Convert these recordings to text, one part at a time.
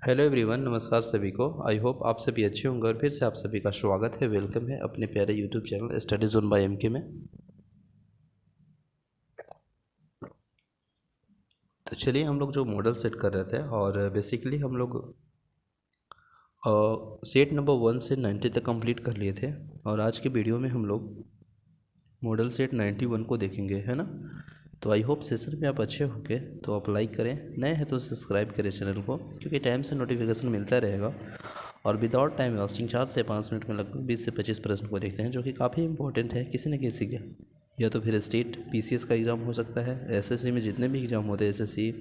Hello everyone, नमस्कार सभी को। आई होप आप सभी अच्छे होंगे और फिर से आप सभी का स्वागत है, वेलकम है अपने प्यारे YouTube channel study zone by MK में। तो चलिए हम लोग जो मॉडल सेट कर रहे थे और बेसिकली हम लोग सेट नंबर 1 से 90 तक कंप्लीट कर लिए थे और आज के वीडियो में हम लोग मॉडल सेट 91 को देखेंगे, है ना। तो आई होप सेशन में आप अच्छे होंगे, तो आप लाइक करें, नए हैं तो सब्सक्राइब करें चैनल को, क्योंकि टाइम से नोटिफिकेशन मिलता रहेगा। और विदाउट टाइम वेस्टिंग 4 से 5 मिनट में लगभग 20 से 25 प्रश्न को देखते हैं, जो कि काफ़ी इंपॉर्टेंट है किसी न किसी के। या तो फिर स्टेट पीसीएस का एग्ज़ाम हो सकता है, एसएससी में जितने भी एग्ज़ाम होते हैं, SSC,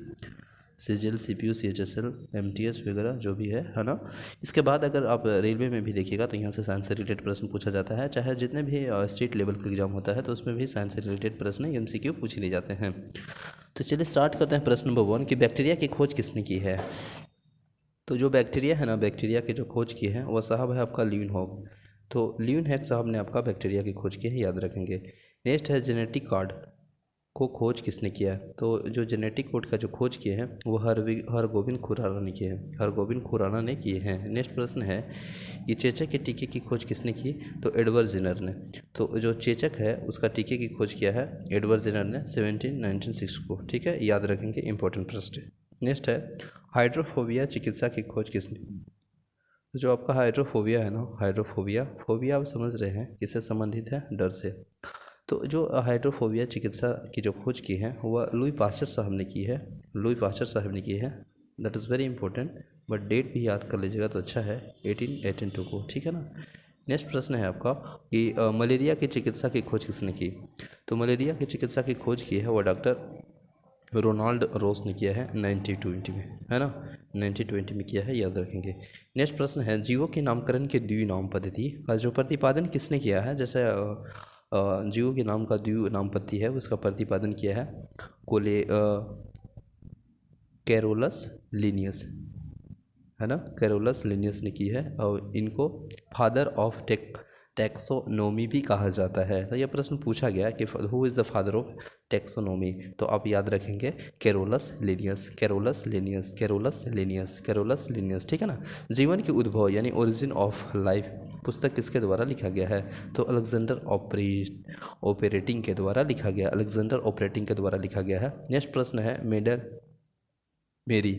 CGL, CPU, CHSL, MTS वगैरह जो भी है ना। इसके बाद अगर आप रेलवे में भी देखिएगा तो यहाँ से साइंस से रिलेटेड प्रश्न पूछा जाता है, चाहे जितने भी स्टेट लेवल का एग्जाम होता है तो उसमें भी साइंस से रिलेटेड प्रश्न एमसीक्यू पूछ लिए जाते हैं। तो चलिए स्टार्ट करते हैं प्रश्न नंबर 1 कि बैक्टीरिया की खोज किसने की है। तो जो बैक्टीरिया है ना, बैक्टीरिया की जो खोज की है वह साहब है आपका ल्यूनहॉक। तो ल्यूनहॉक साहब ने आपका बैक्टीरिया की खोज की है, याद रखेंगे। नेक्स्ट है जेनेटिक कार्ड को खोज किसने किया है। तो जो जेनेटिक कोड का जो खोज किए हैं वो हरगोविंद खुराना ने किए हैं, हरगोविंद खुराना ने किए हैं। नेक्स्ट प्रश्न है कि चेचक के टीके की खोज किसने की। तो एडवर्ड जेनर ने। तो जो चेचक है उसका टीके की खोज किया है एडवर्ड जेनर ने 1796 को, ठीक है, याद रखेंगे, इंपॉर्टेंट प्रश्न है। नेक्स्ट है हाइड्रोफोबिया चिकित्सा की खोज किसने की। तो जो आपका हाइड्रोफोबिया है ना, हाइड्रोफोबिया, फोबिया आप समझ रहे हैं किससे संबंधित है, डर से। तो जो हाइड्रोफोबिया चिकित्सा की जो खोज की है वह लुई पास्चर साहब ने की है, लुई पास्चर साहब ने की है। That is very important, but date भी याद कर लीजिएगा तो अच्छा है, 1882 को, ठीक है ना। नेक्स्ट प्रश्न है आपका कि मलेरिया की चिकित्सा की खोज किसने की। तो मलेरिया की चिकित्सा की खोज की है वह डॉक्टर रोनाल्ड रोस ने किया है 1920 में, है ना, 1920 में किया है, याद रखेंगे। नेक्स्ट प्रश्न है जीवों के नामकरण के द्विनाम पद्धति का जो प्रतिपादन किसने किया है। जैसे जीवों के नाम का द्विनाम पद्धति है उसका प्रतिपादन किया है कैरोलस लिनियस, है ना, कैरोलस लिनियस ने की है और इनको फादर ऑफ टैक्सोनोमी भी कहा जाता है। तो यह प्रश्न पूछा गया कि who is the father of taxonomy, तो आप याद रखेंगे Carolus Linnaeus, Carolus Linnaeus, Carolus Linnaeus, Carolus Linnaeus, ठीक है ना। जीवन की उद्भव यानी ओरिजिन ऑफ लाइफ पुस्तक किसके द्वारा लिखा गया है। तो अलेक्जेंडर ऑपरेटिंग के द्वारा लिखा गया, अलेक्जेंडर ऑपरेटिंग के द्वारा लिखा गया है। नेक्स्ट प्रश्न है मेरी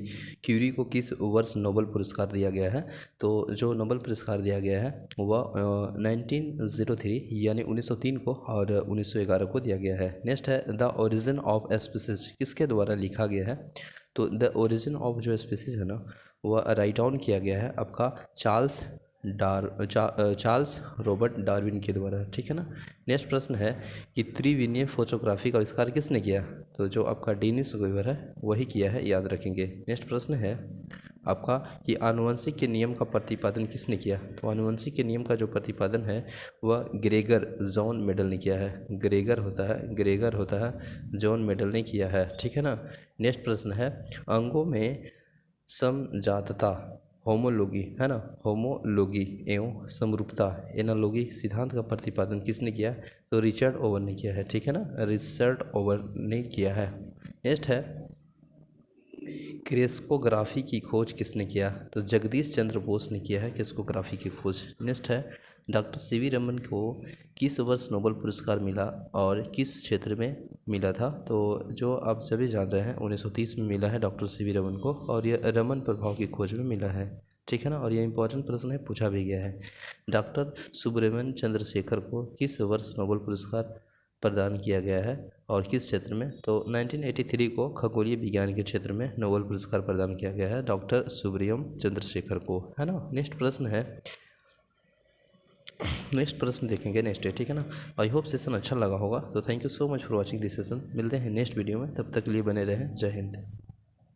क्यूरी को किस वर्ष नोबेल पुरस्कार दिया गया है। तो जो नोबेल पुरस्कार दिया गया है वह 1903 यानी 1903 को और 1911 को दिया गया है। नेक्स्ट है द ओरिजिन ऑफ स्पीसीज किसके द्वारा लिखा गया है। तो द ओरिजिन ऑफ जो स्पीसीज है ना वह राइट डाउन किया गया है आपका चार्ल्स रॉबर्ट डार्विन के द्वारा, ठीक है ना। नेक्स्ट प्रश्न है कि त्रिविमीय फोटोग्राफी का आविष्कार किसने किया। तो जो आपका डेनिस वेबर है वही किया है, याद रखेंगे। नेक्स्ट प्रश्न है आपका कि आनुवंशिक के नियम का प्रतिपादन किसने किया। तो आनुवंशिक के नियम का जो प्रतिपादन है वह ग्रेगर जॉन मेडल ने किया है, ग्रेगर होता है जॉन मेडल ने किया है, ठीक है ना। नेक्स्ट प्रश्न है अंगों में समजातता होमोलॉगी, है ना, होमोलॉगी एवं समरूपता एनालॉगी सिद्धांत का प्रतिपादन किसने किया। तो रिचर्ड ओवन ने किया है, ठीक है ना, रिचर्ड ओवन ने किया है। नेक्स्ट है क्रेस्कोग्राफी की खोज किसने किया। तो जगदीश चंद्र बोस ने किया है क्रेस्कोग्राफी की खोज। नेक्स्ट है डॉक्टर सीवी रमन को किस वर्ष नोबेल पुरस्कार मिला और किस क्षेत्र में मिला था। तो जो आप सभी जान रहे हैं 1930 में मिला है डॉक्टर सीवी रमन को, और यह रमन प्रभाव की खोज में मिला है, ठीक है ना। और यह इंपॉर्टेंट प्रश्न है, पूछा भी गया है। डॉक्टर सुब्रमण्यम चंद्रशेखर को किस वर्ष नोबेल पुरस्कार प्रदान किया गया है और किस क्षेत्र में। तो 1983 को खगोलीय विज्ञान के क्षेत्र में नोबेल पुरस्कार प्रदान किया गया है डॉक्टर सुब्रमण्यम चंद्रशेखर को, है ना। नेक्स्ट प्रश्न देखेंगे नेक्स्ट है, ठीक है ना। आई होप सेशन अच्छा लगा होगा। तो thank you so much for watching this session. मिलते हैं नेक्स्ट वीडियो में, तब तक के लिए बने रहें। जय हिंद।